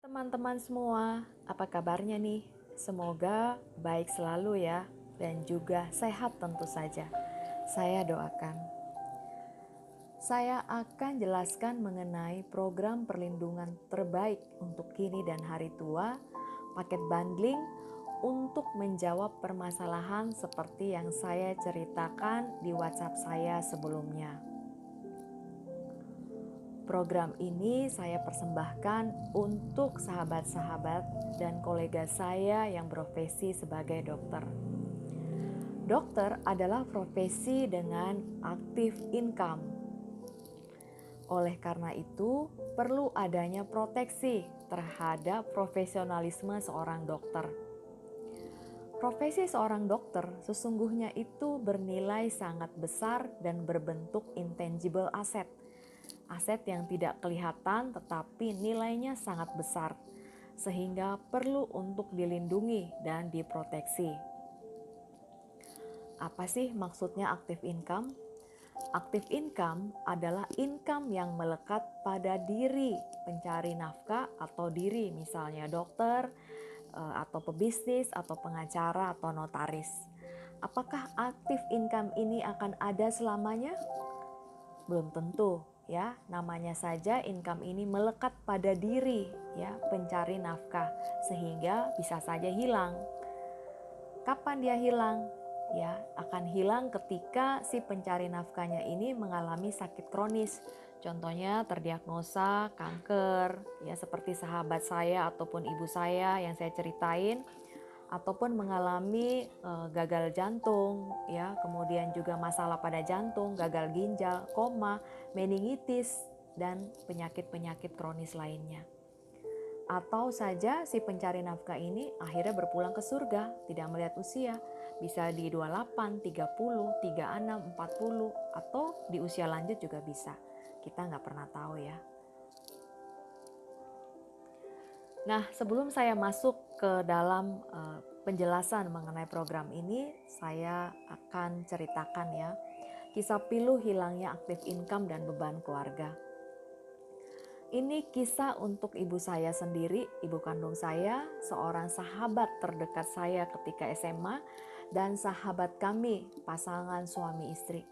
Teman-teman semua, apa kabarnya nih? Semoga baik selalu ya, dan juga sehat tentu saja. Saya doakan. Saya akan jelaskan mengenai program perlindungan terbaik untuk kini dan hari tua, paket bundling untuk menjawab permasalahan seperti yang saya ceritakan di WhatsApp saya sebelumnya. Program ini saya persembahkan untuk sahabat-sahabat dan kolega saya yang berprofesi sebagai dokter. Dokter adalah profesi dengan aktif income. Oleh karena itu, perlu adanya proteksi terhadap profesionalisme seorang dokter. Profesi seorang dokter sesungguhnya itu bernilai sangat besar dan berbentuk intangible asset. Aset yang tidak kelihatan tetapi nilainya sangat besar, sehingga perlu untuk dilindungi dan diproteksi. Apa sih maksudnya active income? Active income adalah income yang melekat pada diri pencari nafkah atau diri misalnya dokter, atau pebisnis, atau pengacara, atau notaris. Apakah active income ini akan ada selamanya? Belum tentu ya, namanya saja income ini melekat pada diri ya pencari nafkah sehingga bisa saja hilang. Kapan dia hilang? Ya, akan hilang ketika si pencari nafkahnya ini mengalami sakit kronis. Contohnya terdiagnosa kanker, ya seperti sahabat saya ataupun ibu saya yang saya ceritain, ataupun mengalami gagal jantung, ya, kemudian juga masalah pada jantung, gagal ginjal, koma, meningitis, dan penyakit-penyakit kronis lainnya. Atau saja si pencari nafkah ini akhirnya berpulang ke surga, tidak melihat usia, bisa di 28, 30, 36, 40, atau di usia lanjut juga bisa. Kita nggak pernah tahu ya. Nah, sebelum saya masuk ke dalam penjelasan mengenai program ini, saya akan ceritakan ya, kisah pilu hilangnya aktif income dan beban keluarga. Ini kisah untuk ibu saya sendiri, ibu kandung saya, seorang sahabat terdekat saya ketika SMA, dan sahabat kami, pasangan suami istri.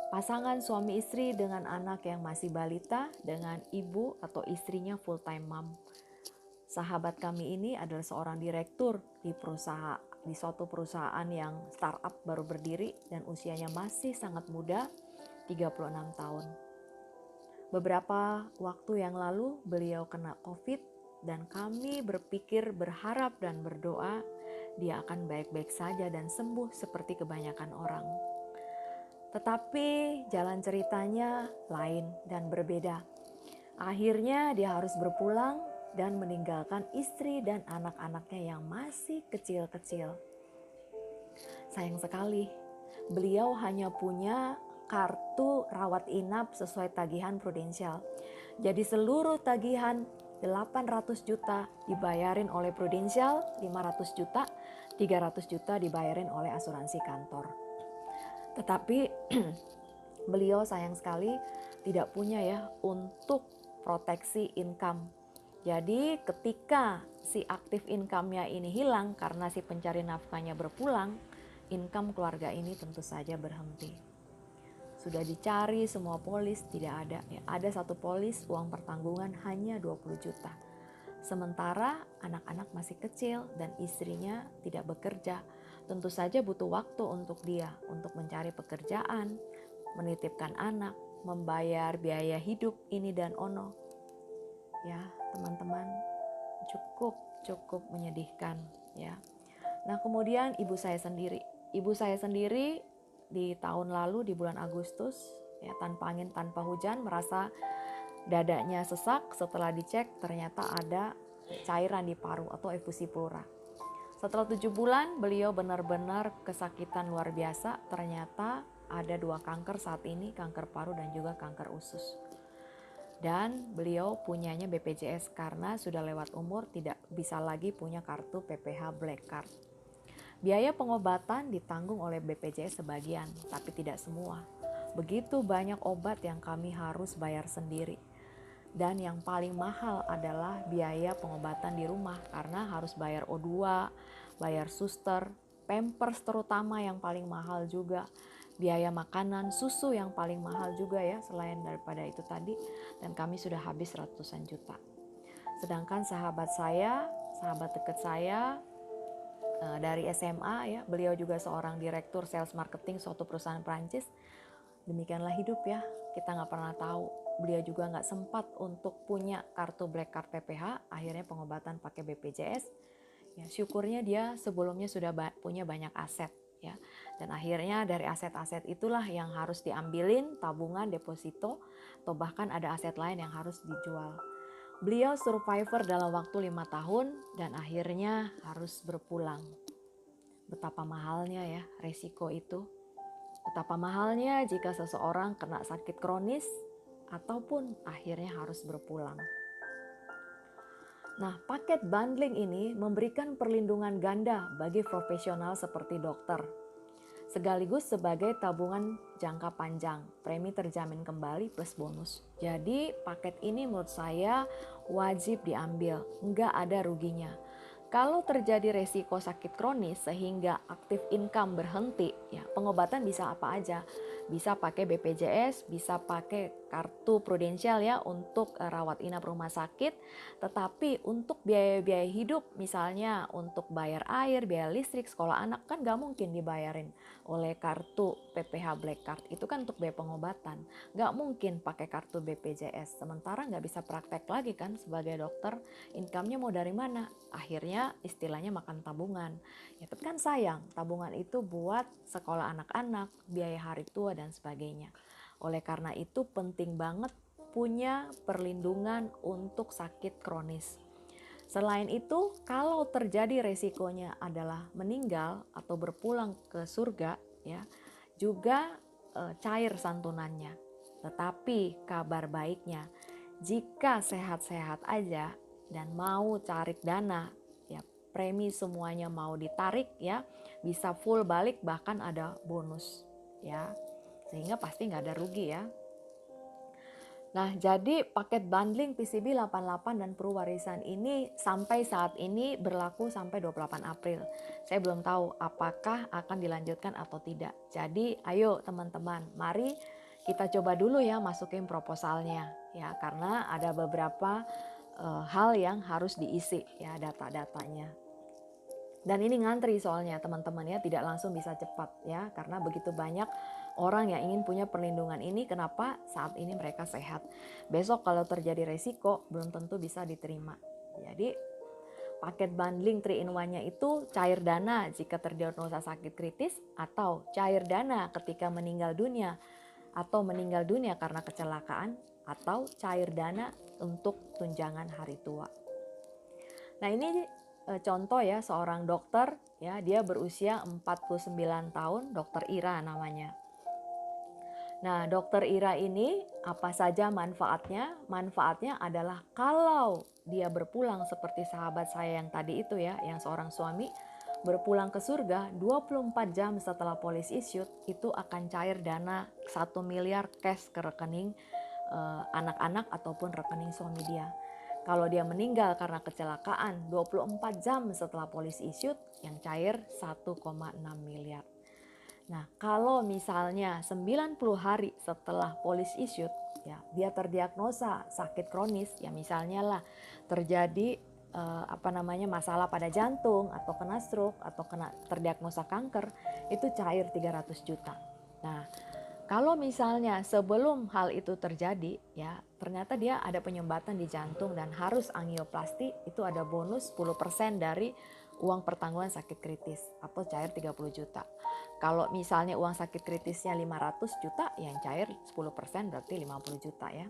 Pasangan suami istri dengan anak yang masih balita, dengan ibu atau istrinya full time mom. Sahabat kami ini adalah seorang direktur di suatu perusahaan yang startup baru berdiri dan usianya masih sangat muda, 36 tahun. Beberapa waktu yang lalu beliau kena COVID dan kami berharap dan berdoa dia akan baik-baik saja dan sembuh seperti kebanyakan orang. Tetapi jalan ceritanya lain dan berbeda. Akhirnya dia harus berpulang dan meninggalkan istri dan anak-anaknya yang masih kecil-kecil. Sayang sekali, beliau hanya punya kartu rawat inap sesuai tagihan Prudential. Jadi seluruh tagihan 800 juta dibayarin oleh Prudential, 500 juta, 300 juta dibayarin oleh asuransi kantor. Tetapi beliau sayang sekali tidak punya ya untuk proteksi income. Jadi ketika si aktif income-nya ini hilang karena si pencari nafkahnya berpulang, income keluarga ini tentu saja berhenti. Sudah dicari semua polis, tidak ada. Ya, ada satu polis, uang pertanggungan hanya 20 juta. Sementara anak-anak masih kecil dan istrinya tidak bekerja. Tentu saja butuh waktu untuk dia, untuk mencari pekerjaan, menitipkan anak, membayar biaya hidup ini dan ono. Ya, teman-teman, cukup menyedihkan ya. Nah, kemudian ibu saya sendiri di tahun lalu di bulan Agustus ya, tanpa angin tanpa hujan merasa dadanya sesak. Setelah dicek ternyata ada cairan di paru atau efusi pleura. Setelah 7 bulan beliau benar-benar kesakitan luar biasa. Ternyata ada 2 kanker saat ini, kanker paru dan juga kanker usus. Dan beliau punyanya BPJS karena sudah lewat umur, tidak bisa lagi punya kartu PPH Black Card. Biaya pengobatan ditanggung oleh BPJS sebagian, tapi tidak semua. Begitu banyak obat yang kami harus bayar sendiri. Dan yang paling mahal adalah biaya pengobatan di rumah karena harus bayar O2, bayar suster, pampers terutama yang paling mahal juga. Biaya makanan, susu yang paling mahal juga ya selain daripada itu tadi. Dan kami sudah habis ratusan juta. Sedangkan sahabat saya, sahabat dekat saya dari SMA ya, beliau juga seorang direktur sales marketing suatu perusahaan Prancis. Demikianlah hidup ya, kita nggak pernah tahu. Beliau juga nggak sempat untuk punya kartu Black Card PPH, akhirnya pengobatan pakai BPJS. Ya, syukurnya dia sebelumnya sudah punya banyak aset ya. Dan akhirnya dari aset-aset itulah yang harus diambilin, tabungan, deposito, atau bahkan ada aset lain yang harus dijual. Beliau survivor dalam waktu 5 tahun dan akhirnya harus berpulang. Betapa mahalnya ya resiko itu. Betapa mahalnya jika seseorang kena sakit kronis ataupun akhirnya harus berpulang. Nah, paket bundling ini memberikan perlindungan ganda bagi profesional seperti dokter, sekaligus sebagai tabungan jangka panjang, premi terjamin kembali plus bonus. Jadi paket ini menurut saya wajib diambil, nggak ada ruginya. Kalau terjadi resiko sakit kronis sehingga aktif income berhenti, ya pengobatan bisa apa aja. Bisa pakai BPJS, bisa pakai kartu prudensial ya untuk rawat inap rumah sakit. Tetapi untuk biaya-biaya hidup, misalnya untuk bayar air, biaya listrik, sekolah anak kan gak mungkin dibayarin oleh kartu PPH Black Card. Itu kan untuk biaya pengobatan. Gak mungkin pakai kartu BPJS. Sementara gak bisa praktek lagi kan sebagai dokter. Income-nya mau dari mana? Akhirnya istilahnya makan tabungan. Ya tapi kan sayang, tabungan itu buat sekolah anak-anak, biaya hari tua dan sebagainya. Oleh karena itu penting banget punya perlindungan untuk sakit kronis. Selain itu, kalau terjadi resikonya adalah meninggal atau berpulang ke surga, ya, juga cair santunannya. Tetapi kabar baiknya, jika sehat-sehat aja dan mau cari dana, ya premi semuanya mau ditarik ya, bisa full balik bahkan ada bonus ya. Sehingga pasti nggak ada rugi ya. Nah, jadi paket bundling PCB 88 dan Purwarisan ini sampai saat ini berlaku sampai 28 April. Saya belum tahu apakah akan dilanjutkan atau tidak. Jadi, ayo teman-teman, mari kita coba dulu ya masukin proposalnya ya, karena ada beberapa hal yang harus diisi ya data-datanya. Dan ini ngantri soalnya teman-teman ya, tidak langsung bisa cepat ya, karena begitu banyak orang yang ingin punya perlindungan ini. Kenapa? Saat ini mereka sehat. Besok kalau terjadi resiko belum tentu bisa diterima. Jadi paket bundling 3-in-1-nya itu cair dana jika terdiagnosa sakit kritis, atau cair dana ketika meninggal dunia, atau meninggal dunia karena kecelakaan, atau cair dana untuk tunjangan hari tua. Nah ini contoh ya seorang dokter ya, dia berusia 49 tahun, dokter Ira namanya. Nah, dokter Ira ini apa saja manfaatnya? Manfaatnya adalah kalau dia berpulang seperti sahabat saya yang tadi itu ya, yang seorang suami berpulang ke surga 24 jam setelah polis issued, itu akan cair dana 1 miliar cash ke rekening anak-anak ataupun rekening suami dia. Kalau dia meninggal karena kecelakaan 24 jam setelah polis issued, yang cair 1,6 miliar. Nah, kalau misalnya 90 hari setelah polis issued, ya dia terdiagnosa sakit kronis, ya misalnya lah terjadi masalah pada jantung atau kena stroke atau kena terdiagnosa kanker, itu cair 300 juta. Nah, kalau misalnya sebelum hal itu terjadi, ya ternyata dia ada penyumbatan di jantung dan harus angioplasti, itu ada bonus 10% dari uang pertanggungan sakit kritis atau cair 30 juta. Kalau misalnya uang sakit kritisnya 500 juta, yang cair 10% berarti 50 juta ya.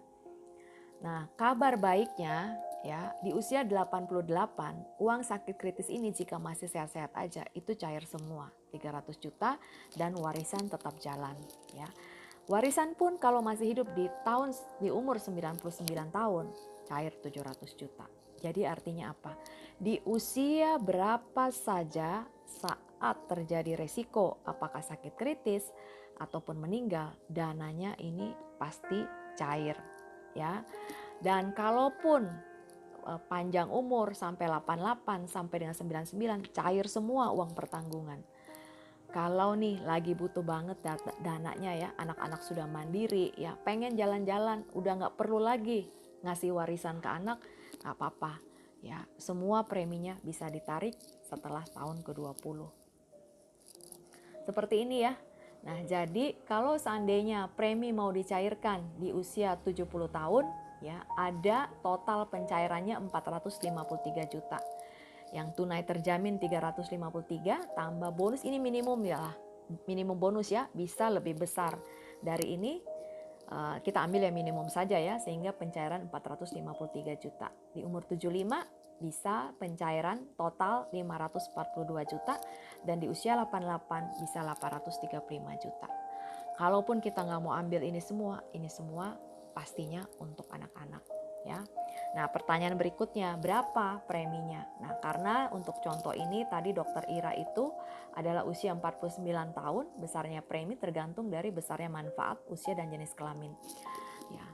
Nah, kabar baiknya ya, di usia 88, uang sakit kritis ini jika masih sehat-sehat aja itu cair semua, 300 juta, dan warisan tetap jalan ya. Warisan pun kalau masih hidup di umur 99 tahun, cair 700 juta. Jadi artinya apa? Di usia berapa saja saat terjadi resiko, apakah sakit kritis ataupun meninggal, dananya ini pasti cair ya. Dan kalaupun panjang umur sampai 88 sampai dengan 99, cair semua uang pertanggungan. Kalau nih lagi butuh banget dananya ya, anak-anak sudah mandiri ya, pengen jalan-jalan, udah nggak perlu lagi ngasih warisan ke anak, nggak apa-apa ya, semua preminya bisa ditarik setelah tahun ke-20. Seperti ini ya. Nah, jadi kalau seandainya premi mau dicairkan di usia 70 tahun, ya, ada total pencairannya 453 juta. Yang tunai terjamin 353 tambah bonus, ini minimum ya. Minimum bonus ya, bisa lebih besar dari ini. Kita ambil yang minimum saja ya, sehingga pencairan 453 juta. Di umur 75 bisa pencairan total 542 juta, dan di usia 88 bisa 835 juta. Kalaupun kita nggak mau ambil ini semua pastinya untuk anak-anak ya. Nah, pertanyaan berikutnya, berapa preminya? Nah, karena untuk contoh ini tadi dokter Ira itu adalah usia 49 tahun, besarnya premi tergantung dari besarnya manfaat, usia dan jenis kelamin. Ya.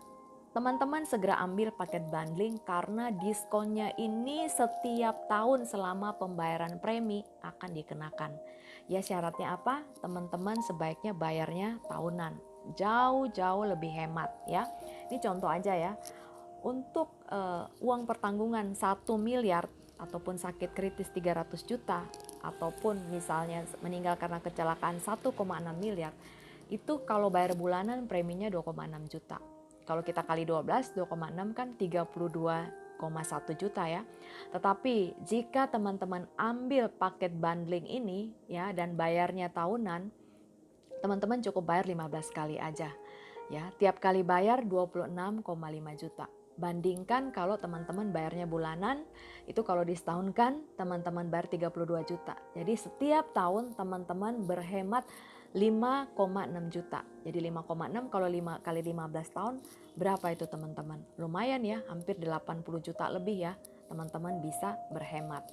Teman-teman segera ambil paket bundling karena diskonnya ini setiap tahun selama pembayaran premi akan dikenakan. Ya, syaratnya apa? Teman-teman sebaiknya bayarnya tahunan. Jauh-jauh lebih hemat ya. Ini contoh aja ya. Untuk uang pertanggungan 1 miliar ataupun sakit kritis 300 juta ataupun misalnya meninggal karena kecelakaan 1,6 miliar, itu kalau bayar bulanan preminya 2,6 juta. Kalau kita kali 12, 2,6 kan 32,1 juta ya. Tetapi jika teman-teman ambil paket bundling ini ya dan bayarnya tahunan, teman-teman cukup bayar 15 kali aja. Ya, tiap kali bayar 26,5 juta. Bandingkan kalau teman-teman bayarnya bulanan, itu kalau disetahunkan teman-teman bayar 32 juta. Jadi setiap tahun teman-teman berhemat 5,6 juta. Jadi 5,6 kalau 5 kali 15 tahun berapa itu teman-teman? Lumayan ya, hampir 80 juta lebih ya teman-teman bisa berhemat.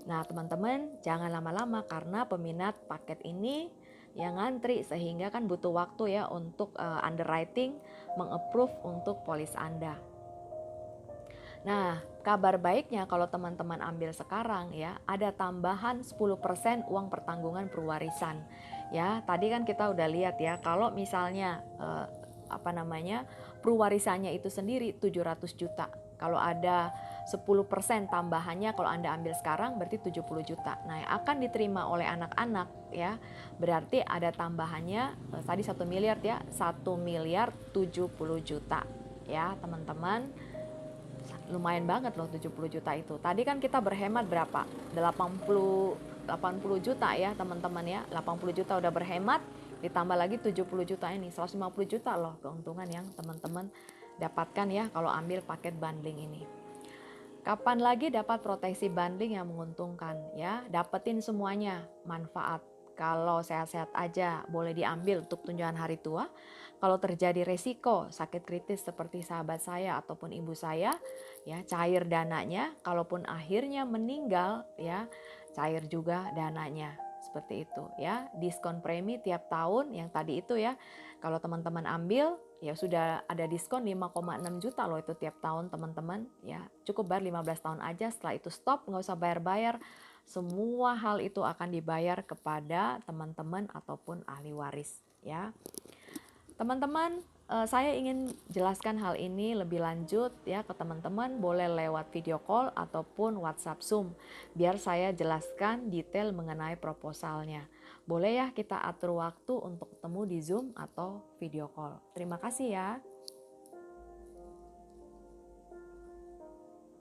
Nah, teman-teman jangan lama-lama karena peminat paket ini yang ngantri, sehingga kan butuh waktu ya untuk underwriting mengapprove untuk polis Anda. Nah, kabar baiknya kalau teman-teman ambil sekarang ya, ada tambahan 10% uang pertanggungan perwarisan. Ya, tadi kan kita udah lihat ya, kalau misalnya perwarisannya itu sendiri 700 juta. Kalau ada 10% tambahannya kalau Anda ambil sekarang berarti 70 juta. Nah, yang akan diterima oleh anak-anak ya, berarti ada tambahannya tadi 1 miliar ya, 1 miliar 70 juta ya, teman-teman. Lumayan banget loh 70 juta itu. Tadi kan kita berhemat berapa? 80 juta ya, teman-teman ya. 80 juta udah berhemat, ditambah lagi 70 juta ini, 150 juta loh keuntungan yang teman-teman dapatkan ya kalau ambil paket bundling ini. Kapan lagi dapat proteksi bundling yang menguntungkan ya? Dapetin semuanya manfaat. Kalau sehat-sehat aja boleh diambil untuk tunjangan hari tua. Kalau terjadi resiko sakit kritis seperti sahabat saya ataupun ibu saya, ya cair dananya. Kalaupun akhirnya meninggal, ya cair juga dananya. Seperti itu ya. Diskon premi tiap tahun yang tadi itu ya. Kalau teman-teman ambil, ya sudah ada diskon 5,6 juta loh itu tiap tahun teman-teman ya. Cukup bayar 15 tahun aja, setelah itu stop, nggak usah bayar-bayar. Semua hal itu akan dibayar kepada teman-teman ataupun ahli waris ya. Teman-teman, saya ingin jelaskan hal ini lebih lanjut ya ke teman-teman, boleh lewat video call ataupun WhatsApp Zoom biar saya jelaskan detail mengenai proposalnya. Boleh ya kita atur waktu untuk ketemu di Zoom atau video call. Terima kasih ya.